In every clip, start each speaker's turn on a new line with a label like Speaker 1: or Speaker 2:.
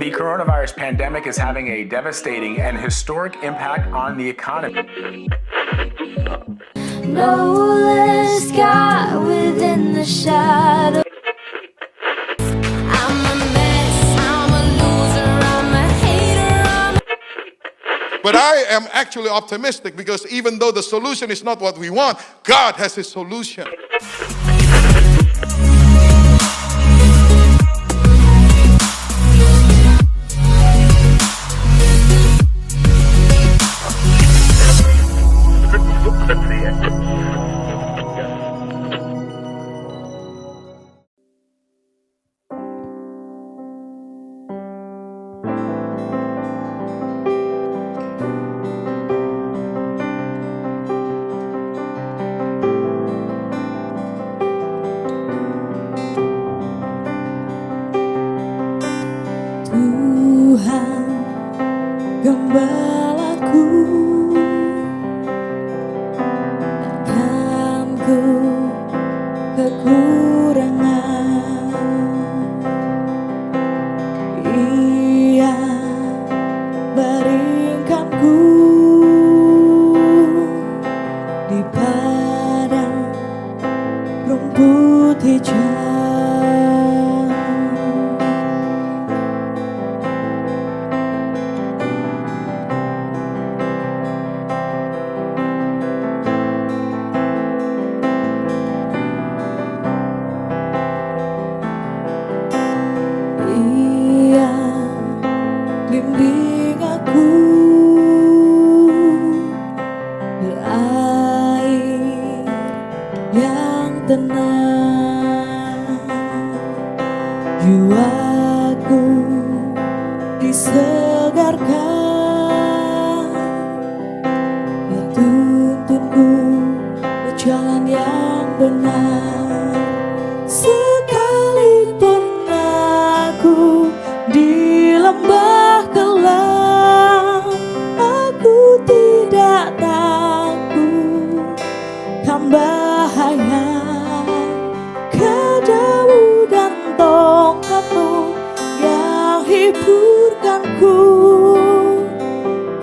Speaker 1: The coronavirus pandemic is having a devastating and historic impact on the economy.
Speaker 2: No less God within the shadow. I'm a mess, I'm a loser, I'm a hater,
Speaker 3: But I am actually optimistic because even though the solution is not what we want, God has His solution.
Speaker 2: Tuhan, gembalaku, takkan ku kekurangan. Ia baringkanku di padang rumput hijau. Bimbing aku ke air yang tenang, jiwaku disegarkan, dia tuntunku ke jalan yang benar. Sekalipun aku di lembah kelam, aku tidak takut kan bahaya. Kedamu dan tongkatmu yang hiburkanku,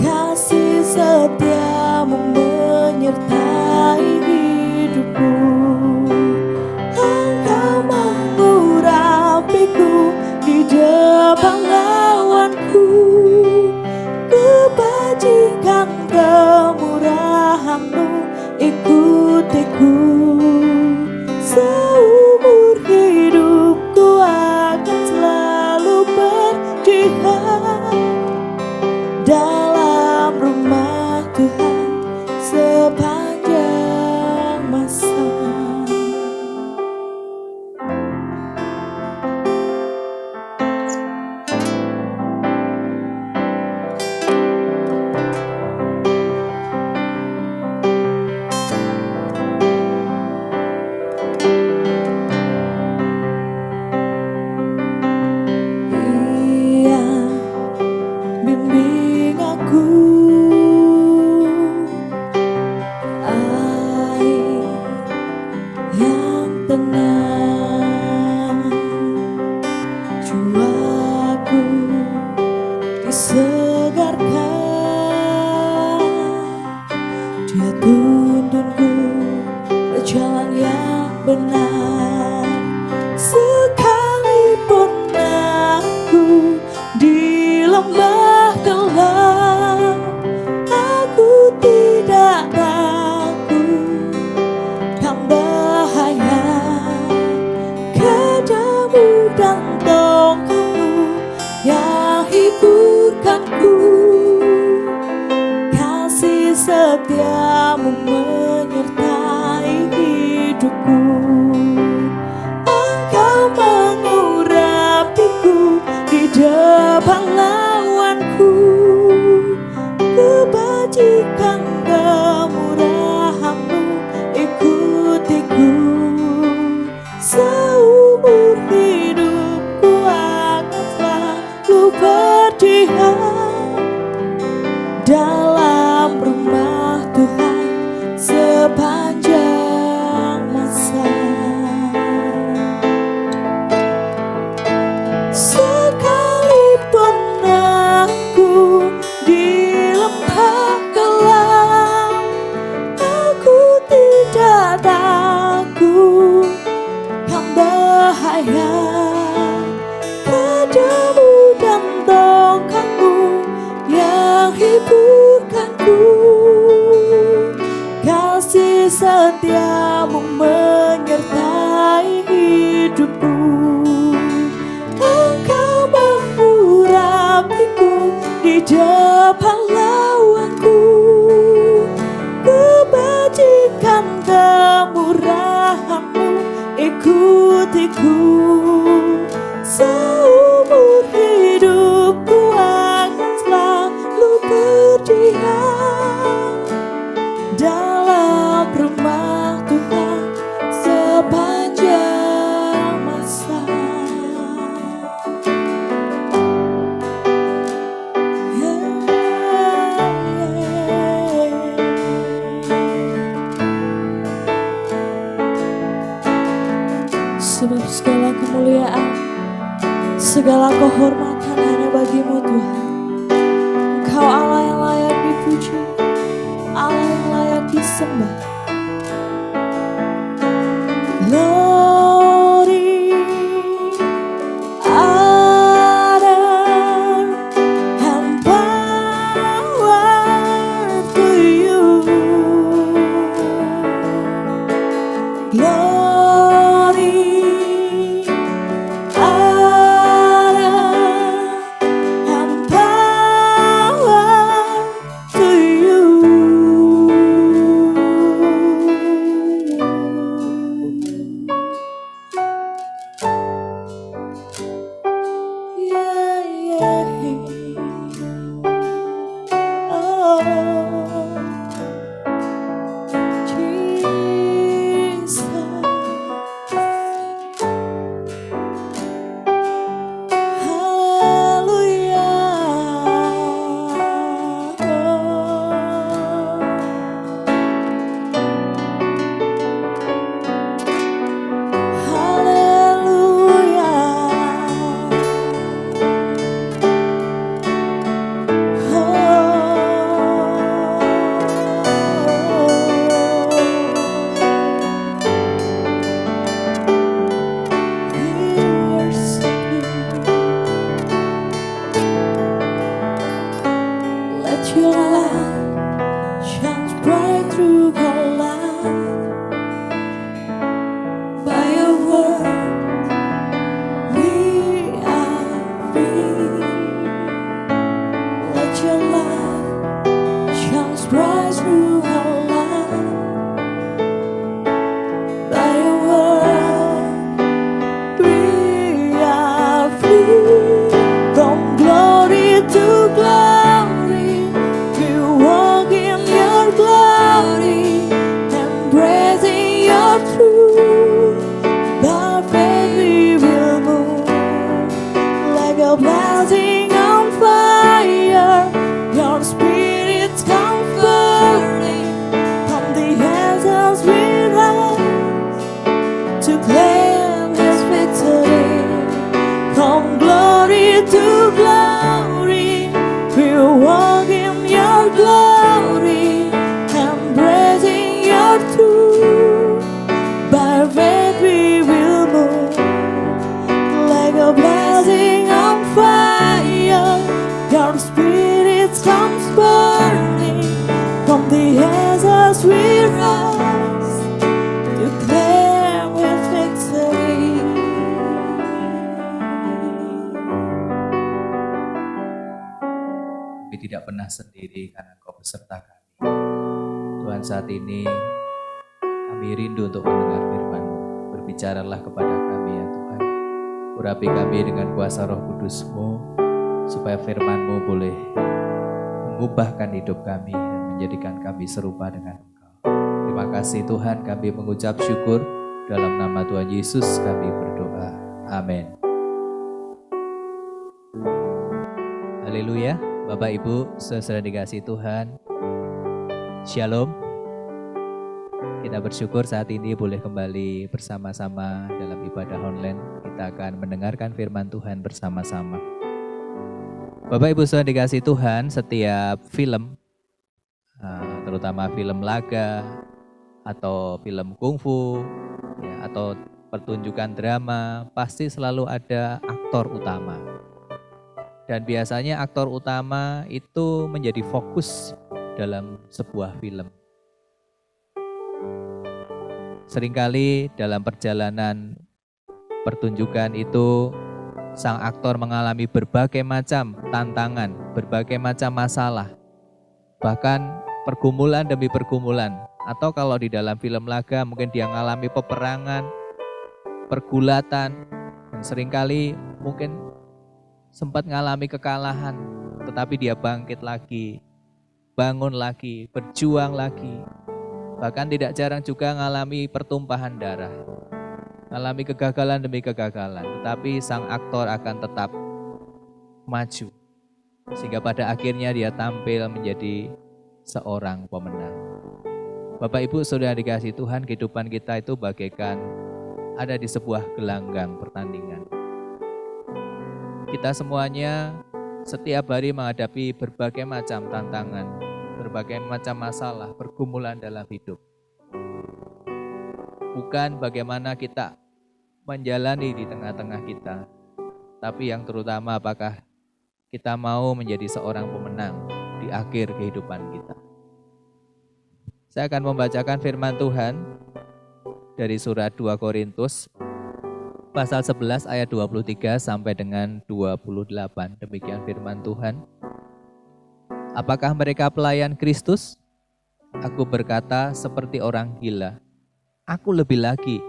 Speaker 2: kasih setiamu menyertai hidupku. Engkau mengurapiku di depan lawanku, kebajikan kemurahan-Mu ikutiku. Seumur hidupku akan selalu berjihad dalam rumah Tuhan sepanjang masa. Bimbing aku air yang tenang, jiwaku disegarkan, dia tuntunku ke jalan yang benar. Sekalipun aku di lembah gelap, aku tidak takut kan bahaya. Kedamu dan tongkatmu yang hiburkanku, kasih setiamu menyertai hidupku. Engkau mengurapiku di depan lawanku, kebajikan kemurahan-Mu ikutiku. Seumur hidupku akan selalu berjihad dalam rumah Tuhan sepanjang masa. Sekalipun
Speaker 4: menghiburkanku, kasih setiamu menyertai hidupku. Engkau mengurapiku di depan lawanku, kebajikan kemurahan-Mu ikutiku. Seumur hidupku akan selalu berdiam dalam rumah Tuhan sepanjang masa. Sebab segala kemuliaan, segala kehormatan hanya bagi-Mu Tuhan. Engkau Allah yang layak dipuji, Allah yang layak disembah. Glory, honor, and power to You. Glory, honor, and power to You. Yeah, yeah. Oh, Jesus. Let Your light shine bright through our life. By Your word, we are free. Let Your light shine bright through our life. By Your word, we are free. From glory to glory, we walk in Your glory, embracing Your truth. By faith we will move like a blazing on fire. Your Spirit comes burning from the ashes we rise to claim His victory. From glory to glory, we walk in Your glory, embracing Your truth. By faith we will move like a blazing on fire. Your Spirit comes burning from the ashes we rise to claim His victory.
Speaker 5: Kami tidak pernah sendiri karena Engkau beserta kami. Tuhan, saat ini kami rindu untuk mendengar firman-Mu. Berbicaralah kepada kami ya Tuhan. Urapi kami dengan kuasa Roh Kudus-Mu, supaya firman-Mu boleh mengubahkan hidup kami dan menjadikan kami serupa dengan Engkau. Terima kasih Tuhan, kami mengucap syukur. Dalam nama Tuhan Yesus kami berdoa. Amin. Haleluya. Bapak Ibu, saudara dikasih Tuhan, Shalom. Kita bersyukur saat ini boleh kembali bersama-sama dalam ibadah online. Kita akan mendengarkan firman Tuhan bersama-sama. Bapak Ibu saudara dikasih Tuhan, setiap film, terutama film laga atau film kungfu, ya, atau pertunjukan drama, pasti selalu ada aktor utama. Dan biasanya aktor utama itu menjadi fokus dalam sebuah film. Seringkali dalam perjalanan pertunjukan itu sang aktor mengalami berbagai macam tantangan, berbagai macam masalah. Bahkan pergumulan demi pergumulan. Atau kalau di dalam film laga mungkin dia mengalami peperangan, pergulatan, dan seringkali mungkin sempat mengalami kekalahan, tetapi dia bangkit lagi, bangun lagi, berjuang lagi. Bahkan tidak jarang juga mengalami pertumpahan darah, mengalami kegagalan demi kegagalan, tetapi sang aktor akan tetap maju. Sehingga pada akhirnya dia tampil menjadi seorang pemenang. Bapak Ibu Saudara dikasihi Tuhan, kehidupan kita itu bagaikan ada di sebuah gelanggang pertandingan. Kita semuanya setiap hari menghadapi berbagai macam tantangan, berbagai macam masalah, pergumulan dalam hidup. Bukan bagaimana kita menjalani di tengah-tengah kita, tapi yang terutama apakah kita mau menjadi seorang pemenang di akhir kehidupan kita. Saya akan membacakan firman Tuhan dari surat 2 Korintus pasal 11 ayat 23 sampai dengan 28. Demikian firman Tuhan. Apakah mereka pelayan Kristus? Aku berkata seperti orang gila. Aku lebih lagi.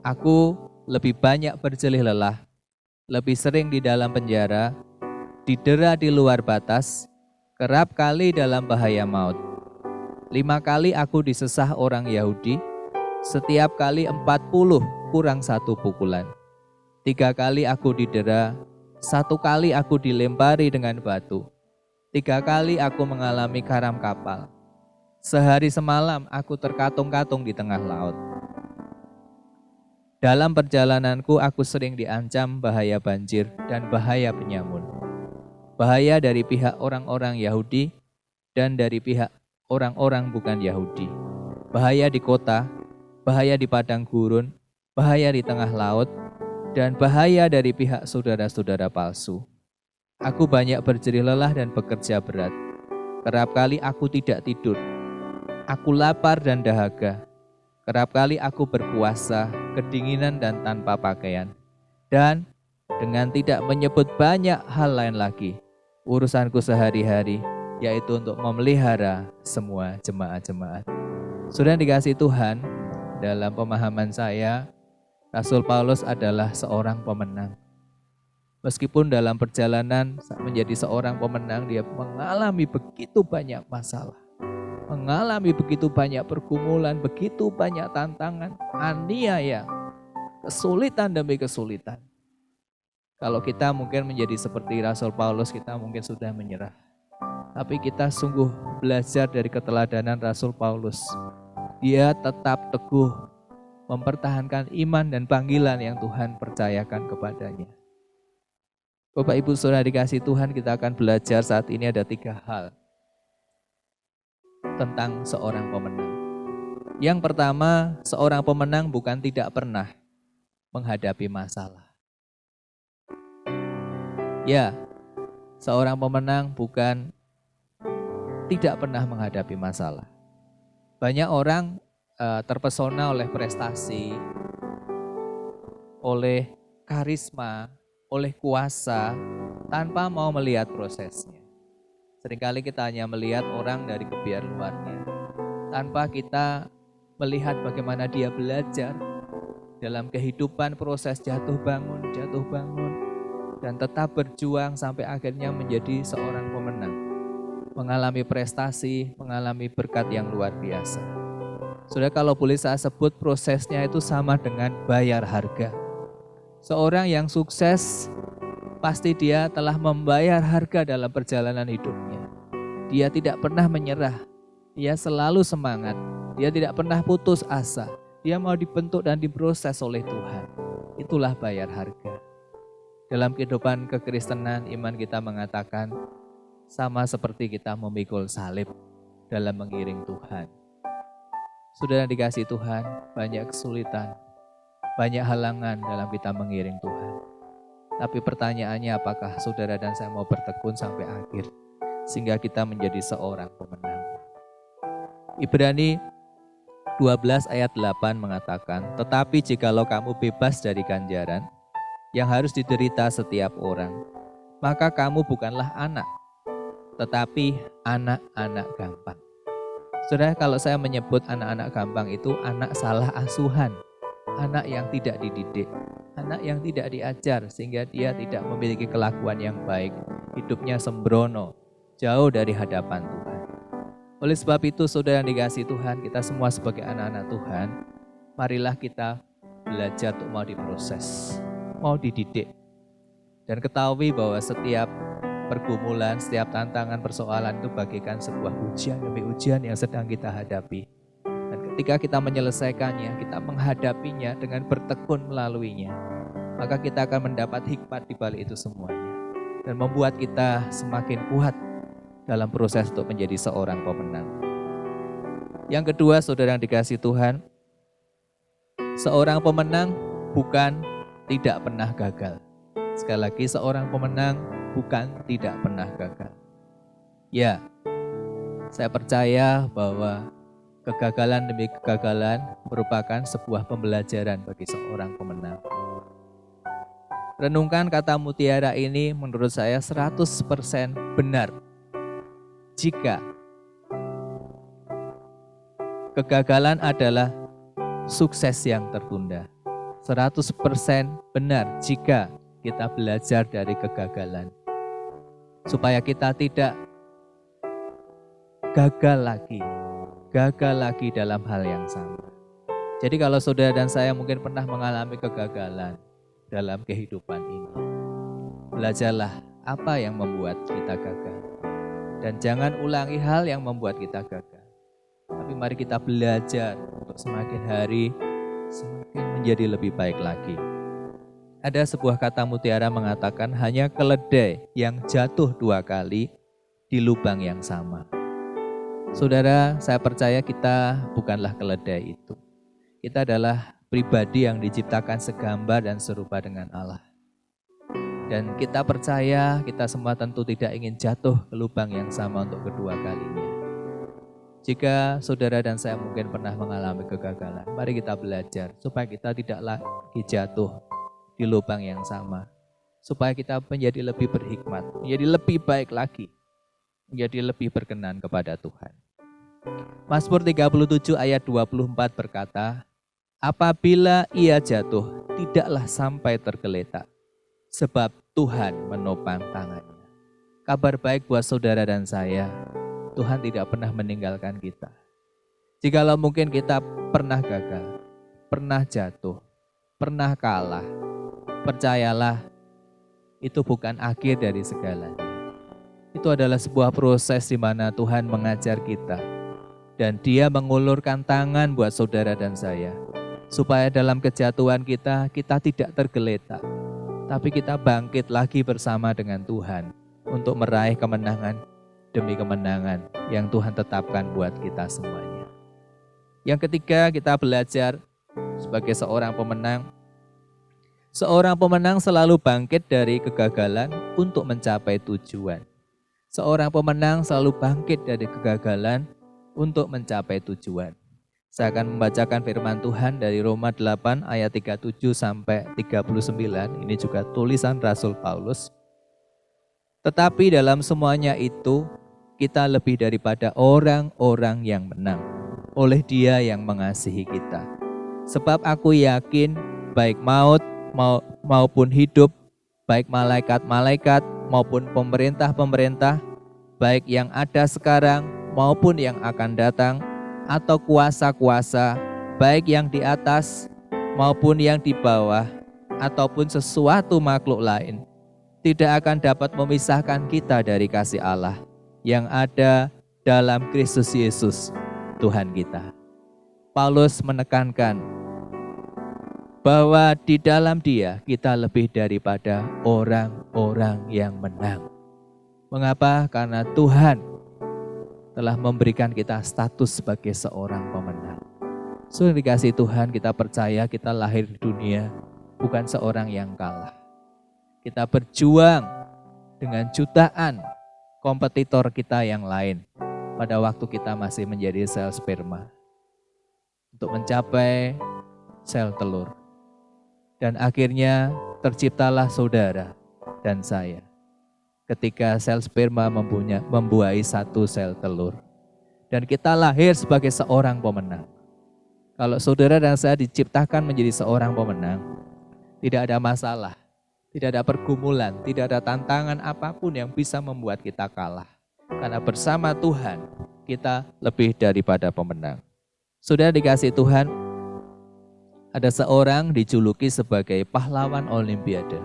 Speaker 5: Aku lebih banyak berjelih lelah, lebih sering di dalam penjara, didera di luar batas, kerap kali dalam bahaya maut. 5 kali aku disesah orang Yahudi, setiap kali 40 kurang 1 pukulan. 3 kali aku didera, 1 kali aku dilempari dengan batu. 3 kali aku mengalami karam kapal. Sehari semalam aku terkatung-katung di tengah laut. Dalam perjalananku aku sering diancam bahaya banjir dan bahaya penyamun. Bahaya dari pihak orang-orang Yahudi dan dari pihak orang-orang bukan Yahudi. Bahaya di kota, bahaya di padang gurun, bahaya di tengah laut, dan bahaya dari pihak saudara-saudara palsu. Aku banyak berjerih lelah dan bekerja berat. Kerap kali aku tidak tidur. Aku lapar dan dahaga. Kerap kali aku berpuasa, kedinginan dan tanpa pakaian. Dan dengan tidak menyebut banyak hal lain lagi, urusanku sehari-hari yaitu untuk memelihara semua jemaat-jemaat. Sudah dikasih Tuhan, dalam pemahaman saya, Rasul Paulus adalah seorang pemenang. Meskipun dalam perjalanan menjadi seorang pemenang, dia mengalami begitu banyak masalah, mengalami begitu banyak pergumulan, begitu banyak tantangan, aniaya, kesulitan demi kesulitan. Kalau kita mungkin menjadi seperti Rasul Paulus, kita mungkin sudah menyerah. Tapi kita sungguh belajar dari keteladanan Rasul Paulus. Dia tetap teguh mempertahankan iman dan panggilan yang Tuhan percayakan kepadanya. Bapak Ibu Saudara dikasihi Tuhan, kita akan belajar saat ini ada 3 hal tentang seorang pemenang. Yang pertama, seorang pemenang bukan tidak pernah menghadapi masalah. Ya, seorang pemenang bukan tidak pernah menghadapi masalah. Banyak orang terpesona oleh prestasi, oleh karisma, oleh kuasa, tanpa mau melihat prosesnya. Seringkali kita hanya melihat orang dari kebiar luarnya, tanpa kita melihat bagaimana dia belajar dalam kehidupan proses jatuh bangun, dan tetap berjuang sampai akhirnya menjadi seorang pemenang. Mengalami prestasi, mengalami berkat yang luar biasa. Saudara, kalau boleh saya sebut, prosesnya itu sama dengan bayar harga. Seorang yang sukses, pasti dia telah membayar harga dalam perjalanan hidupnya. Dia tidak pernah menyerah, dia selalu semangat, dia tidak pernah putus asa. Dia mau dibentuk dan diproses oleh Tuhan. Itulah bayar harga. Dalam kehidupan kekristenan, iman kita mengatakan, sama seperti kita memikul salib dalam mengiring Tuhan. Sudah dikasih Tuhan, banyak kesulitan, banyak halangan dalam kita mengiring Tuhan. Tapi pertanyaannya, apakah saudara dan saya mau bertekun sampai akhir sehingga kita menjadi seorang pemenang? Ibrani 12 ayat 8 mengatakan, tetapi jikalau kamu bebas dari ganjaran yang harus diderita setiap orang, maka kamu bukanlah anak, tetapi anak-anak gampang. Saudara, kalau saya menyebut anak-anak gampang itu anak salah asuhan, anak yang tidak dididik, anak yang tidak diajar sehingga dia tidak memiliki kelakuan yang baik, hidupnya sembrono, jauh dari hadapan Tuhan. Oleh sebab itu, saudara yang dikasihi Tuhan, kita semua sebagai anak-anak Tuhan, marilah kita belajar untuk mau diproses, mau dididik. Dan ketahui bahwa setiap pergumulan, setiap tantangan, persoalan itu bagaikan sebuah ujian demi ujian yang sedang kita hadapi. Dan ketika kita menyelesaikannya, kita menghadapinya dengan bertekun melaluinya, maka kita akan mendapat hikmat di balik itu semuanya. Dan membuat kita semakin kuat dalam proses untuk menjadi seorang pemenang. Yang kedua, saudara yang dikasihi Tuhan, seorang pemenang bukan tidak pernah gagal. Sekali lagi, seorang pemenang bukan tidak pernah gagal. Ya, saya percaya bahwa kegagalan demi kegagalan merupakan sebuah pembelajaran bagi seorang pemenang. Renungkan kata mutiara ini menurut saya 100% benar. Jika kegagalan adalah sukses yang tertunda. 100% benar jika kita belajar dari kegagalan. Supaya kita tidak gagal lagi dalam hal yang sama. Jadi kalau saudara dan saya mungkin pernah mengalami kegagalan dalam kehidupan ini, belajarlah apa yang membuat kita gagal. Dan jangan ulangi hal yang membuat kita gagal. Tapi mari kita belajar untuk semakin hari semakin menjadi lebih baik lagi. Ada sebuah kata mutiara mengatakan hanya keledai yang jatuh 2 kali di lubang yang sama. Saudara, saya percaya kita bukanlah keledai itu. Kita adalah pribadi yang diciptakan segambar dan serupa dengan Allah. Dan kita percaya kita semua tentu tidak ingin jatuh ke lubang yang sama untuk kedua kalinya. Jika saudara dan saya mungkin pernah mengalami kegagalan, mari kita belajar supaya kita tidak lagi jatuh di lubang yang sama. Supaya kita menjadi lebih berhikmat, menjadi lebih baik lagi, menjadi lebih berkenan kepada Tuhan. Mazmur 37 ayat 24 berkata, apabila ia jatuh, tidaklah sampai tergeletak, sebab Tuhan menopang tangannya. Kabar baik buat saudara dan saya, Tuhan tidak pernah meninggalkan kita. Jikalau mungkin kita pernah gagal, pernah jatuh, pernah kalah, percayalah, itu bukan akhir dari segalanya. Itu adalah sebuah proses di mana Tuhan mengajar kita. Dan Dia mengulurkan tangan buat saudara dan saya. Supaya dalam kejatuhan kita tidak tergeletak. Tapi kita bangkit lagi bersama dengan Tuhan. Untuk meraih kemenangan demi kemenangan yang Tuhan tetapkan buat kita semuanya. Yang ketiga, kita belajar sebagai seorang pemenang. Seorang pemenang selalu bangkit dari kegagalan untuk mencapai tujuan. Seorang pemenang selalu bangkit dari kegagalan untuk mencapai tujuan. Saya akan membacakan firman Tuhan dari Roma 8 ayat 37 sampai 39. Ini juga tulisan Rasul Paulus. Tetapi dalam semuanya itu, kita lebih daripada orang-orang yang menang oleh Dia yang mengasihi kita. Sebab aku yakin baik maut maupun hidup, baik malaikat-malaikat maupun pemerintah-pemerintah, baik yang ada sekarang maupun yang akan datang, atau kuasa-kuasa, baik yang di atas maupun yang di bawah, ataupun sesuatu makhluk lain, tidak akan dapat memisahkan kita dari kasih Allah yang ada dalam Kristus Yesus, Tuhan kita. Paulus menekankan bahwa di dalam Dia kita lebih daripada orang-orang yang menang. Mengapa? Karena Tuhan telah memberikan kita status sebagai seorang pemenang. Sudah dikasih Tuhan, kita percaya kita lahir di dunia bukan seorang yang kalah. Kita berjuang dengan jutaan kompetitor kita yang lain pada waktu kita masih menjadi sel sperma untuk mencapai sel telur. Dan akhirnya terciptalah saudara dan saya ketika sel sperma membuahi satu sel telur. Dan kita lahir sebagai seorang pemenang. Kalau saudara dan saya diciptakan menjadi seorang pemenang, tidak ada masalah, tidak ada pergumulan, tidak ada tantangan apapun yang bisa membuat kita kalah. Karena bersama Tuhan, kita lebih daripada pemenang. Saudara dikasih Tuhan, ada seorang dijuluki sebagai pahlawan Olimpiade.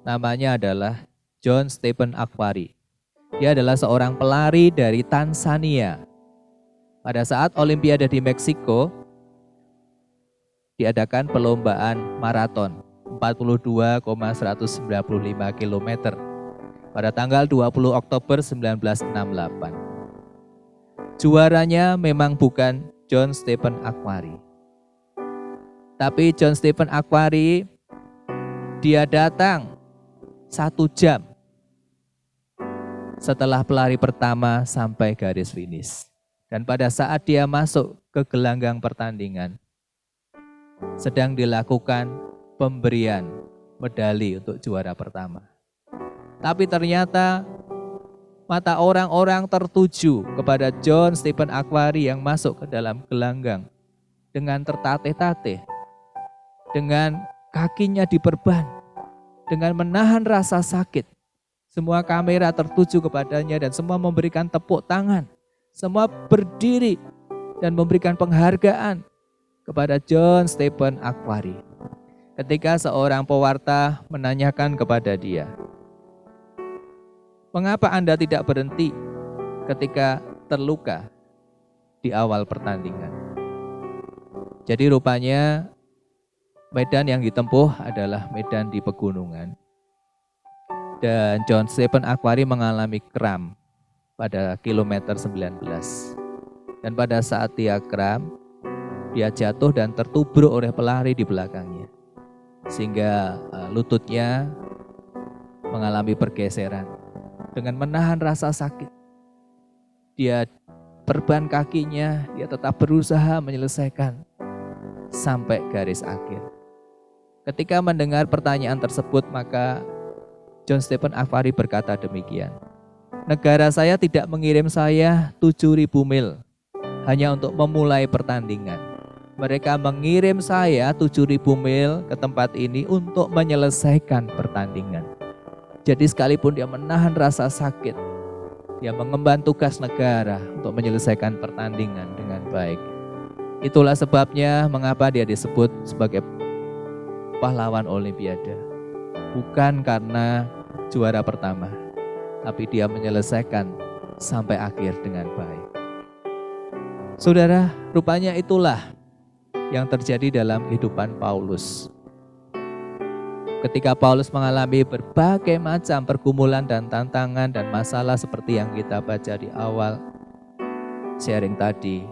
Speaker 5: Namanya adalah John Stephen Akhwari. Dia adalah seorang pelari dari Tanzania. Pada saat Olimpiade di Meksiko, diadakan perlombaan maraton 42,195 km pada tanggal 20 Oktober 1968. Juaranya memang bukan John Stephen Akhwari. Tapi John Stephen Akhwari, dia datang 1 jam setelah pelari pertama sampai garis finish. Dan pada saat dia masuk ke gelanggang pertandingan, sedang dilakukan pemberian medali untuk juara pertama. Tapi ternyata mata orang-orang tertuju kepada John Stephen Akhwari yang masuk ke dalam gelanggang dengan tertatih-tatih, dengan kakinya diperban, dengan menahan rasa sakit. Semua kamera tertuju kepadanya dan semua memberikan tepuk tangan. Semua berdiri dan memberikan penghargaan kepada John Stephen Akhwari. Ketika seorang pewarta menanyakan kepada dia, "Mengapa Anda tidak berhenti ketika terluka di awal pertandingan?" Jadi rupanya medan yang ditempuh adalah medan di pegunungan. Dan John Stephen Akhwari mengalami kram pada kilometer 19. Dan pada saat dia kram, dia jatuh dan tertubruk oleh pelari di belakangnya. Sehingga lututnya mengalami pergeseran. Dengan menahan rasa sakit, dia perban kakinya, dia tetap berusaha menyelesaikan sampai garis akhir. Ketika mendengar pertanyaan tersebut, maka John Stephen Akhwari berkata demikian, "Negara saya tidak mengirim saya 7.000 mil hanya untuk memulai pertandingan. Mereka mengirim saya 7.000 mil ke tempat ini untuk menyelesaikan pertandingan." Jadi sekalipun dia menahan rasa sakit, dia mengemban tugas negara untuk menyelesaikan pertandingan dengan baik. Itulah sebabnya mengapa dia disebut sebagai pahlawan Olimpiade. Bukan karena juara pertama, tapi dia menyelesaikan sampai akhir dengan baik. Saudara, rupanya itulah yang terjadi dalam kehidupan Paulus. Ketika Paulus mengalami berbagai macam pergumulan dan tantangan dan masalah seperti yang kita baca di awal sharing tadi,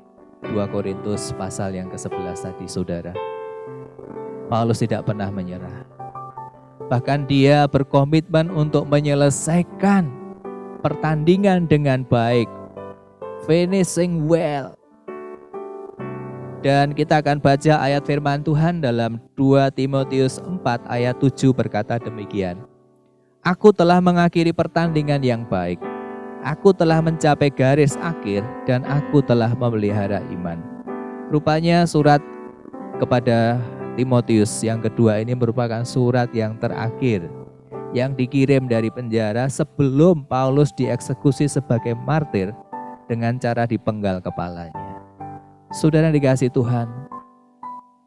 Speaker 5: 2 Korintus pasal yang ke-11 tadi, saudara. Paulus tidak pernah menyerah. Bahkan dia berkomitmen untuk menyelesaikan pertandingan dengan baik. Finishing well. Dan kita akan baca ayat firman Tuhan dalam 2 Timotius 4 ayat 7 berkata demikian. "Aku telah mengakhiri pertandingan yang baik. Aku telah mencapai garis akhir dan aku telah memelihara iman." Rupanya surat kepada Timotius yang kedua ini merupakan surat yang terakhir yang dikirim dari penjara sebelum Paulus dieksekusi sebagai martir dengan cara dipenggal kepalanya. Saudara dikasih Tuhan,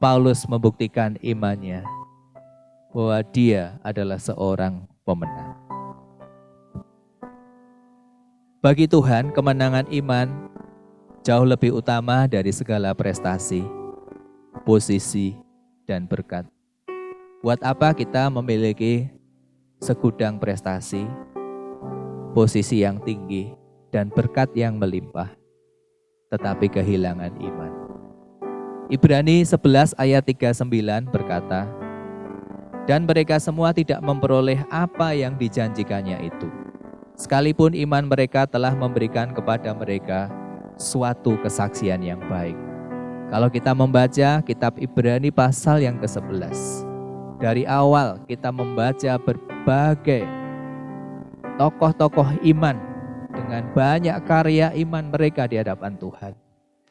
Speaker 5: Paulus membuktikan imannya bahwa dia adalah seorang pemenang. Bagi Tuhan, kemenangan iman jauh lebih utama dari segala prestasi, posisi, dan berkat. Buat apa kita memiliki segudang prestasi, posisi yang tinggi, dan berkat yang melimpah, tetapi kehilangan iman? Ibrani 11 ayat 39 berkata, Dan mereka semua tidak memperoleh apa yang dijanjikannya itu. Sekalipun iman mereka telah memberikan kepada mereka suatu kesaksian yang baik. Kalau kita membaca kitab Ibrani pasal yang ke-11, dari awal kita membaca berbagai tokoh-tokoh iman dengan banyak karya iman mereka di hadapan Tuhan.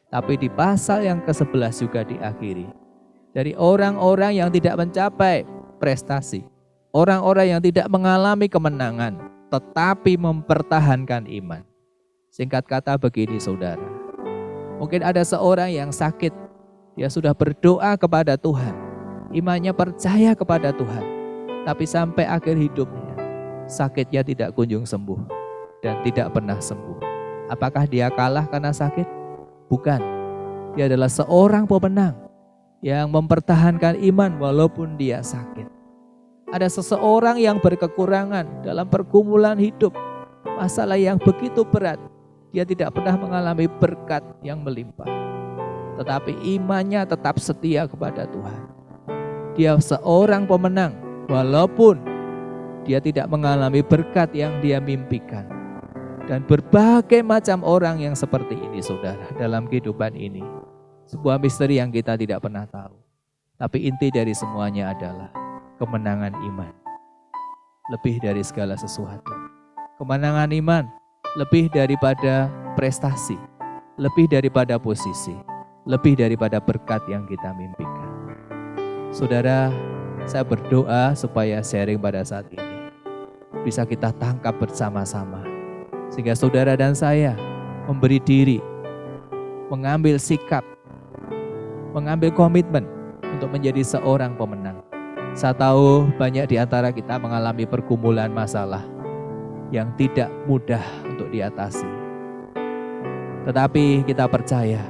Speaker 5: Tapi di pasal yang ke-11 juga diakhiri dari orang-orang yang tidak mencapai prestasi, orang-orang yang tidak mengalami kemenangan, tetapi mempertahankan iman. Singkat kata begini saudara, mungkin ada seorang yang sakit, dia sudah berdoa kepada Tuhan, imannya percaya kepada Tuhan, tapi sampai akhir hidupnya, sakitnya tidak kunjung sembuh dan tidak pernah sembuh. Apakah dia kalah karena sakit? Bukan, dia adalah seorang pemenang yang mempertahankan iman walaupun dia sakit. Ada seseorang yang berkekurangan dalam pergumulan hidup, masalah yang begitu berat, dia tidak pernah mengalami berkat yang melimpah. Tetapi imannya tetap setia kepada Tuhan. Dia seorang pemenang walaupun dia tidak mengalami berkat yang dia mimpikan. Dan berbagai macam orang yang seperti ini saudara dalam kehidupan ini. Sebuah misteri yang kita tidak pernah tahu. Tapi inti dari semuanya adalah kemenangan iman. Lebih dari segala sesuatu. Kemenangan iman lebih daripada prestasi. Lebih daripada posisi. Lebih daripada berkat yang kita mimpikan. Saudara, saya berdoa supaya sharing pada saat ini bisa kita tangkap bersama-sama. Sehingga saudara dan saya memberi diri, mengambil sikap, mengambil komitmen untuk menjadi seorang pemenang. Saya tahu banyak di antara kita mengalami pergumulan masalah yang tidak mudah untuk diatasi. Tetapi kita percaya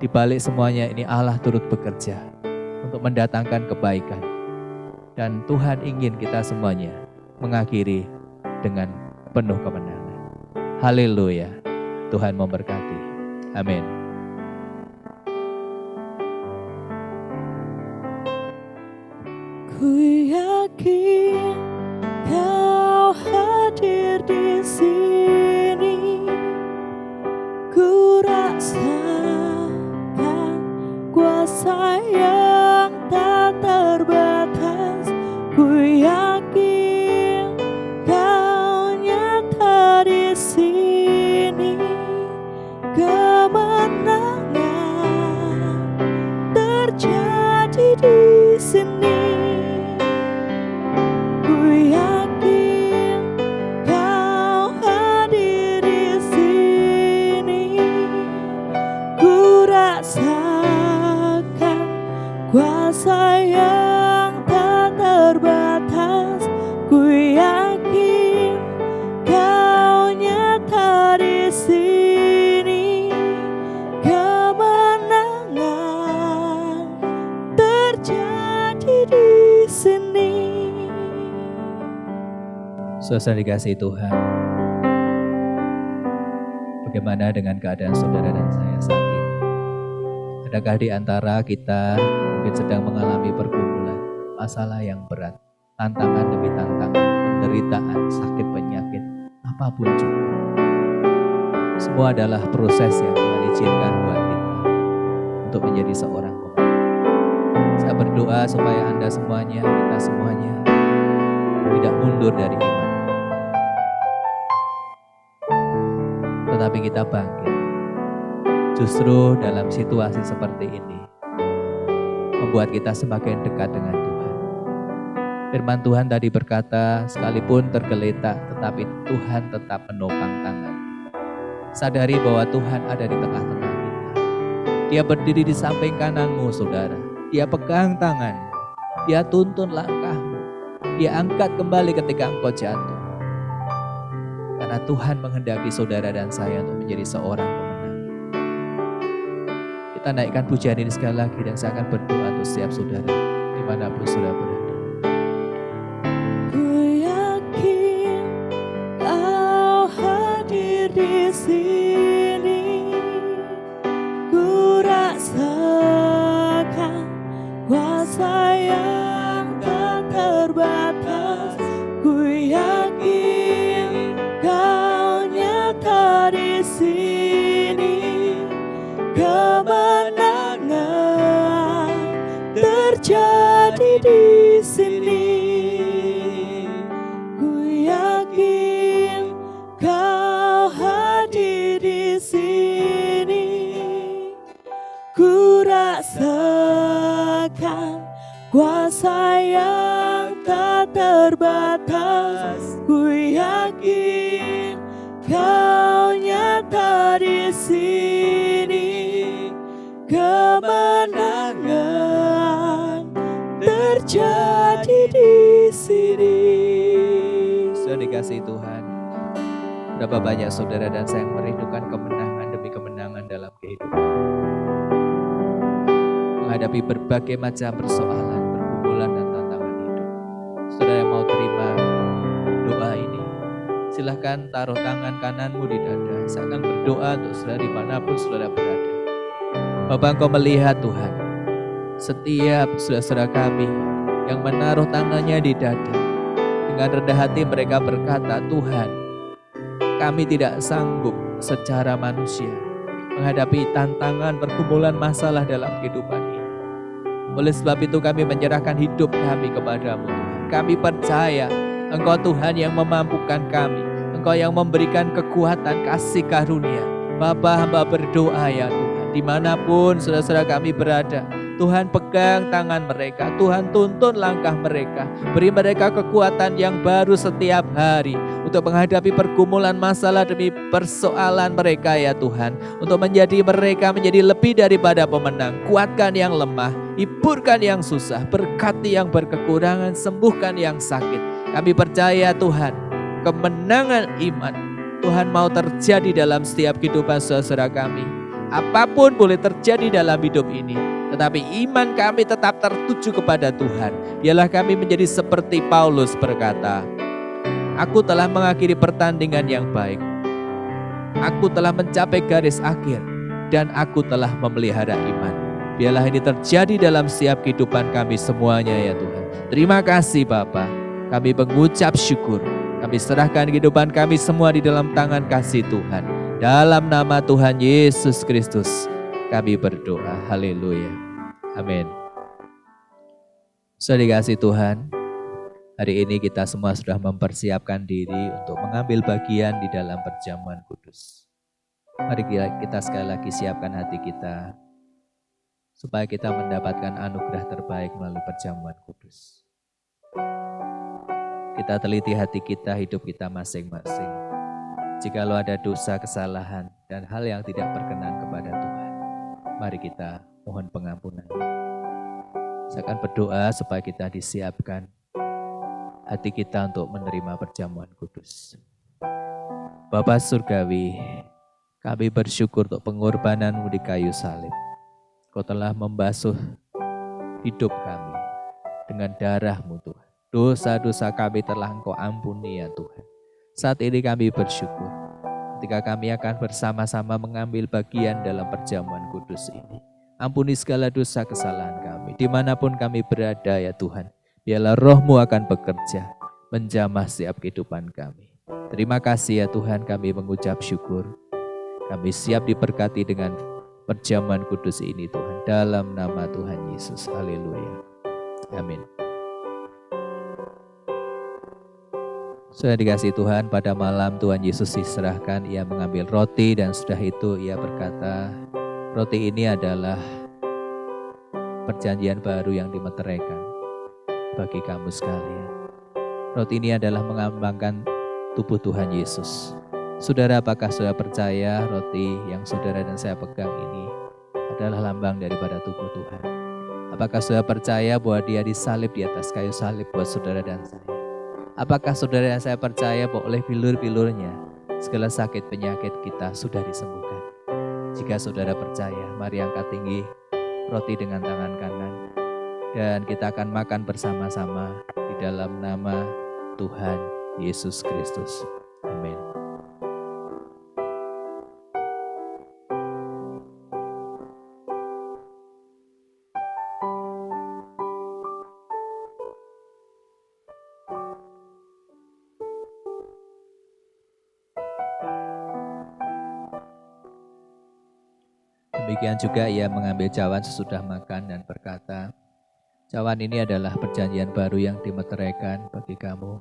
Speaker 5: di balik semuanya ini Allah turut bekerja untuk mendatangkan kebaikan. Dan Tuhan ingin kita semuanya mengakhiri dengan penuh kemenangan. Haleluya. Tuhan memberkati. Amin.
Speaker 4: Ku yakin Kau hadir di sini. Ku rasakan kuasa yang tak terbatas. Ku yakin Kau nyata di sini. Kemenangan terjadi di sini. Ku yakin Kau hadir di sini. Ku rasakan kuasa yang tak terbatas. Ku yakin Kau nyata di sini. Kemenangan terjadi di sini.
Speaker 5: Saudara dikasihi Tuhan, bagaimana dengan keadaan saudara dan saya saat ini? Adakah di antara kita mungkin sedang mengalami pergumulan, masalah yang berat, tantangan demi tantangan, penderitaan, sakit, penyakit, apapun juga. Semua adalah proses yang Tuhan izinkan buat kita untuk menjadi seorang pemenang. Saya berdoa supaya Anda semuanya, kita semuanya tidak mundur dari iman. Tetapi kita bangkit. Justru dalam situasi seperti ini membuat kita semakin dekat dengan Tuhan. Firman Tuhan tadi berkata, sekalipun tergeletak, tetapi Tuhan tetap menopang tangan. Sadari bahwa Tuhan ada di tengah-tengah kita. Dia berdiri di samping kananmu, saudara. Dia pegang tangan. Dia tuntun langkahmu. Dia angkat kembali ketika engkau jatuh. Karena Tuhan menghendaki saudara dan saya untuk menjadi seorang pemenang. Kita naikkan pujian ini sekali lagi dan saya akan berdoa untuk setiap saudara dimanapun saudara berada.
Speaker 4: Ku yakin Kau hadir di sini. Ku rasakan kuasa yang tak yakin Kau nyata di sini, kemenangan terjadi di sini. Ku yakin Kau hadir di sini. Ku rasakan kuasa yang tak terbatas. Ku yakin Kau nyata di sini, kemenangan terjadi di sini.
Speaker 5: Sudah dikasih Tuhan. Berapa banyak saudara dan saya yang merindukan kemenangan demi kemenangan dalam kehidupan. Menghadapi berbagai macam persoalan, pergumulan dan tantangan hidup. Saudara yang mau terima doa ini, silahkan taruh tangan kananmu di dada. Saya akan berdoa untuk saudara dimanapun saudara berada. Bapak, Engkau melihat Tuhan, setiap saudara-saudara kami yang menaruh tangannya di dada, dengan rendah hati mereka berkata, Tuhan, kami tidak sanggup secara manusia menghadapi tantangan, pergumulan, masalah dalam kehidupan ini. Oleh sebab itu kami menyerahkan hidup kami kepadamu, Tuhan. Kami percaya Engkau Tuhan yang memampukan kami. Engkau yang memberikan kekuatan, kasih karunia. Bapa, hamba berdoa ya Tuhan, dimanapun saudara-saudara kami berada, Tuhan pegang tangan mereka, Tuhan tuntun langkah mereka, beri mereka kekuatan yang baru setiap hari untuk menghadapi pergumulan masalah demi persoalan mereka ya Tuhan, untuk mereka menjadi lebih daripada pemenang. Kuatkan yang lemah, hiburkan yang susah, berkati yang berkekurangan, sembuhkan yang sakit. Kami percaya Tuhan, kemenangan iman Tuhan mau terjadi dalam setiap kehidupan saudara kami. Apapun boleh terjadi dalam hidup ini, tetapi iman kami tetap tertuju kepada Tuhan. Biarlah kami menjadi seperti Paulus berkata, aku telah mengakhiri pertandingan yang baik. Aku telah mencapai garis akhir dan aku telah memelihara iman. Biarlah ini terjadi dalam setiap kehidupan kami semuanya ya Tuhan. Terima kasih Bapa. Kami mengucap syukur. Kami serahkan kehidupan kami semua di dalam tangan kasih Tuhan. Dalam nama Tuhan Yesus Kristus kami berdoa. Haleluya. Amin. Sudah dikasih Tuhan, hari ini kita semua sudah mempersiapkan diri untuk mengambil bagian di dalam perjamuan kudus. Mari kita sekali lagi siapkan hati kita supaya kita mendapatkan anugerah terbaik melalui perjamuan kudus. Kita teliti hati kita, hidup kita masing-masing. Jikalau ada dosa, kesalahan, dan hal yang tidak berkenan kepada Tuhan, mari kita mohon pengampunan. Saya akan berdoa supaya kita disiapkan hati kita untuk menerima perjamuan kudus. Bapa Surgawi, kami bersyukur untuk pengorbanan-Mu di kayu salib. Kau telah membasuh hidup kami dengan darah-Mu Tuhan. Dosa-dosa kami telah Engkau ampuni ya Tuhan. Saat ini kami bersyukur ketika kami akan bersama-sama mengambil bagian dalam perjamuan kudus ini. Ampuni segala dosa kesalahan kami, dimanapun kami berada ya Tuhan. Biarlah Roh-Mu akan bekerja, menjamah setiap kehidupan kami. Terima kasih ya Tuhan, kami mengucap syukur. Kami siap diberkati dengan perjamuan kudus ini Tuhan. Dalam nama Tuhan Yesus, haleluya. Amin. Sudah dikasih Tuhan, pada malam Tuhan Yesus diserahkan, ia mengambil roti dan sudah itu ia berkata, roti ini adalah perjanjian baru yang dimeteraikan bagi kamu sekalian. Roti ini adalah melambangkan tubuh Tuhan Yesus. Saudara, apakah saudara percaya roti yang saudara dan saya pegang ini adalah lambang daripada tubuh Tuhan? Apakah saudara percaya bahwa dia disalib di atas kayu salib buat saudara dan saya? Apakah saudara dan saya percaya bahwa oleh bilur-bilurnya segala sakit penyakit kita sudah disembuhkan? Jika saudara percaya, mari angkat tinggi roti dengan tangan kanan dan kita akan makan bersama-sama di dalam nama Tuhan Yesus Kristus. Amin. Demikian juga ia mengambil cawan sesudah makan dan berkata, "Cawan ini adalah perjanjian baru yang dimeteraikan bagi kamu.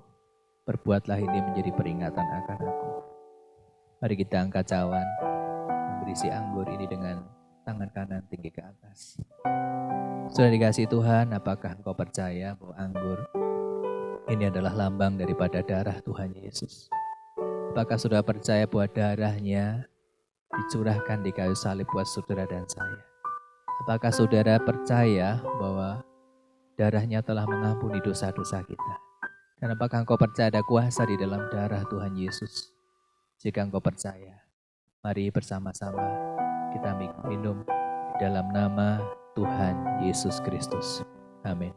Speaker 5: Perbuatlah ini menjadi peringatan akan aku." Mari kita angkat cawan yang berisi anggur ini dengan tangan kanan tinggi ke atas. Sudah dikasih Tuhan, apakah engkau percaya bahwa anggur ini adalah lambang daripada darah Tuhan Yesus? Apakah sudah percaya bahwa darahnya dicurahkan di kayu salib buat saudara dan saya? Apakah saudara percaya bahwa darahnya telah mengampuni dosa-dosa kita? Dan apakah engkau percaya ada kuasa di dalam darah Tuhan Yesus? Jika engkau percaya, mari bersama-sama kita minum di dalam nama Tuhan Yesus Kristus. Amin.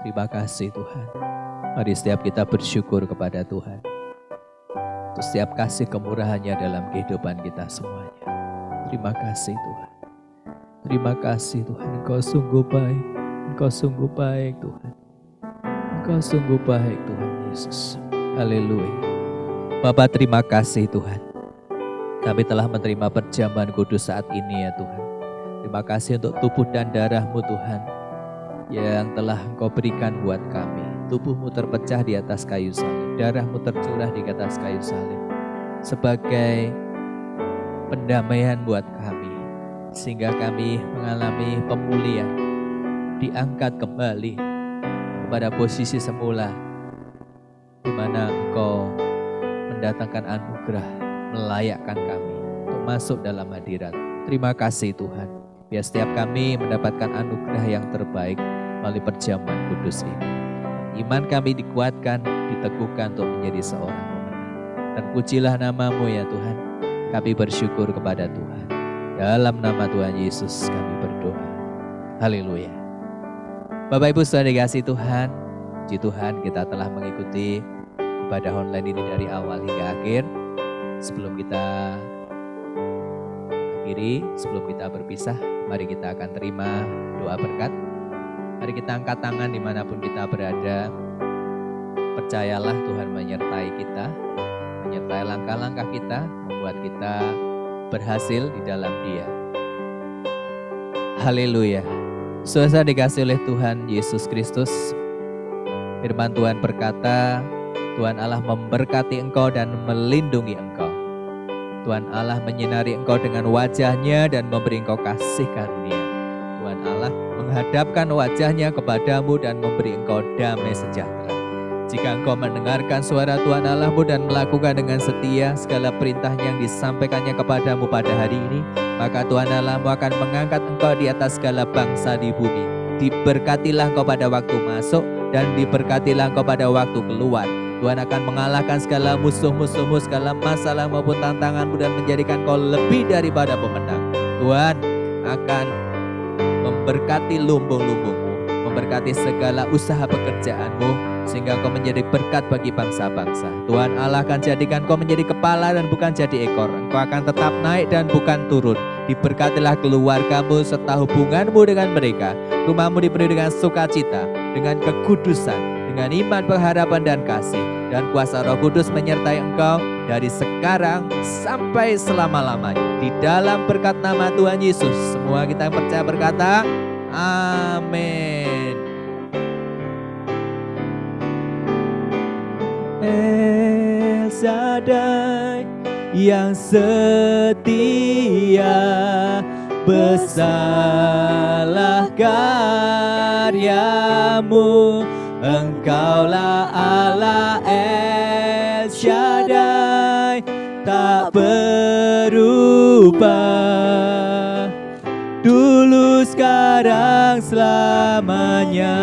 Speaker 5: Terima kasih Tuhan. Mari setiap kita bersyukur kepada Tuhan untuk setiap kasih kemurahannya dalam kehidupan kita semuanya. Terima kasih Tuhan. Terima kasih Tuhan. Engkau sungguh baik. Engkau sungguh baik Tuhan. Engkau sungguh baik Tuhan Yesus. Haleluya. Bapa, terima kasih Tuhan. Kami telah menerima perjamuan kudus saat ini ya Tuhan. Terima kasih untuk tubuh dan darah-Mu Tuhan yang telah Engkau berikan buat kami. Tubuh-Mu terpecah di atas kayu salib, darah-Mu tercurah di atas kayu salib sebagai pendamaian buat kami, sehingga kami mengalami pemulihan, diangkat kembali kepada posisi semula di mana Engkau mendatangkan anugerah, melayakkan kami untuk masuk dalam hadirat. Terima kasih Tuhan. Biar setiap kami mendapatkan anugerah yang terbaik melalui perjamuan kudus ini. Iman kami dikuatkan, diteguhkan untuk menjadi seorang pemenang. Dan pujilah nama-Mu ya Tuhan. Kami bersyukur kepada Tuhan. Dalam nama Tuhan Yesus kami berdoa. Haleluya. Bapak Ibu saudara dikasihi Tuhan, puji Tuhan kita telah mengikuti ibadah online ini dari awal hingga akhir. Sebelum kita akhiri, sebelum kita berpisah, mari kita akan terima doa berkat. Mari kita angkat tangan dimanapun kita berada. Percayalah Tuhan menyertai kita, menyertai langkah-langkah kita, membuat kita berhasil di dalam Dia. Haleluya. Saudara dikasih oleh Tuhan Yesus Kristus, firman Tuhan berkata, Tuhan Allah memberkati engkau dan melindungi engkau. Tuhan Allah menyinari engkau dengan wajah-Nya dan memberi engkau kasih karunia. Tuhan Allah menghadapkan wajah-Nya kepadamu dan memberi engkau damai sejahtera. Jika engkau mendengarkan suara Tuhan Allahmu dan melakukan dengan setia segala perintahnya yang disampaikannya kepadamu pada hari ini, maka Tuhan Allahmu akan mengangkat engkau di atas segala bangsa di bumi. Diberkatilah engkau pada waktu masuk dan diberkatilah engkau pada waktu keluar. Tuhan akan mengalahkan segala musuh-musuhmu, segala masalah maupun tantanganmu dan menjadikan kau lebih daripada pemenang. Tuhan akan memberkati lumbung-lumbungmu, memberkati segala usaha pekerjaanmu, sehingga kau menjadi berkat bagi bangsa-bangsa. Tuhan Allah akan jadikan kau menjadi kepala dan bukan jadi ekor. Engkau akan tetap naik dan bukan turun. Diberkatilah keluargamu serta hubunganmu dengan mereka. Rumahmu dipenuhi dengan sukacita, dengan kekudusan, dengan iman, pengharapan dan kasih. Dan kuasa Roh Kudus menyertai engkau dari sekarang sampai selama-lamanya. Di dalam berkat nama Tuhan Yesus, semua kita yang percaya berkata, amin. El Shaddai yang setia, besarlah karyamu. Engkaulah Allah El Shaddai, tak berubah, dulu sekarang selamanya.